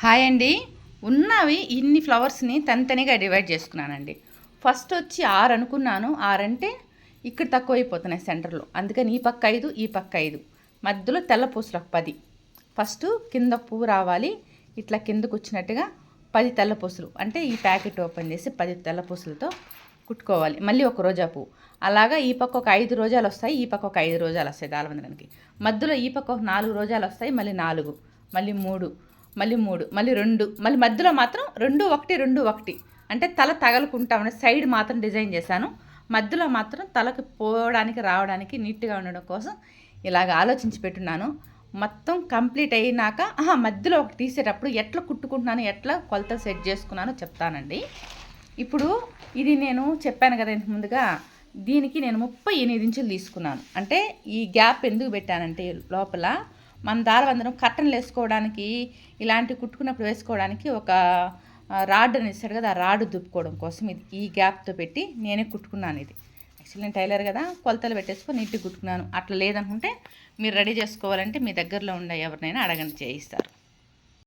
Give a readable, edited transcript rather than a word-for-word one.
Hi అండి. ఉన్నవి ఇన్ని ఫ్లవర్స్ని తనితనిగా డివైడ్ చేసుకున్నానండి. ఫస్ట్ వచ్చి 6 అనుకున్నాను. 6 అంటే ఇక్కడ తక్కువైపోతున్నాయి సెంటర్లో, అందుకని ఈ పక్క 5 ఈ పక్క 5 మధ్యలో తెల్ల పూసలు 10. ఫస్ట్ కింద పువ్వు రావాలి, ఇట్లా కిందకు వచ్చినట్టుగా 10 తెల్ల పూసలు అంటే ఈ ప్యాకెట్ ఓపెన్ చేసి 10 తెల్ల పూసలతో కుట్టుకోవాలి. మళ్ళీ ఒక రోజా పువ్వు అలాగా ఈ పక్క ఒక 5 రోజాలు వస్తాయి, ఈ పక్క ఒక 5 రోజాలు వస్తాయి దాలబంధనానికి. మధ్యలో ఈ పక్క ఒక 4 రోజాలు వస్తాయి, మళ్ళీ 4, మళ్ళీ 3, మళ్ళీ 3, మళ్ళీ 2, మళ్ళీ మధ్యలో మాత్రం 2 1 2 1 అంటే తల తగలకుంటామని సైడ్ మాత్రం డిజైన్ చేశాను. మధ్యలో మాత్రం తలకి పోవడానికి రావడానికి నీట్గా ఉండడం కోసం ఇలాగ ఆలోచించి పెట్టున్నాను. మొత్తం కంప్లీట్ అయినాక మధ్యలో ఒకటి తీసేటప్పుడు ఎట్లా కుట్టుకుంటున్నాను, ఎట్లా కొలత సెట్ చేసుకున్నానో చెప్తానండి. ఇప్పుడు ఇది నేను చెప్పాను కదా ఇంత ముందుగా, దీనికి నేను 38 ఇంచులు తీసుకున్నాను. అంటే ఈ గ్యాప్ ఎందుకు పెట్టానంటే లోపల మన దారబంధనం కర్టన్లు వేసుకోవడానికి ఇలాంటి కుట్టుకున్నప్పుడు వేసుకోవడానికి ఒక రాడ్ అని ఇస్తాడు కదా, ఆ రాడ్ దుప్పుకోవడం కోసం ఇది ఈ గ్యాప్తో పెట్టి నేనే కుట్టుకున్నాను. ఇది యాక్చువల్లీ నేను టైలర్ కదా, కొలతలు పెట్టేసుకొని నీట్గా కుట్టుకున్నాను. అట్లా లేదనుకుంటే మీరు రెడీ చేసుకోవాలంటే మీ దగ్గరలో ఉండే ఎవరినైనా అడగండి, చేయిస్తారు.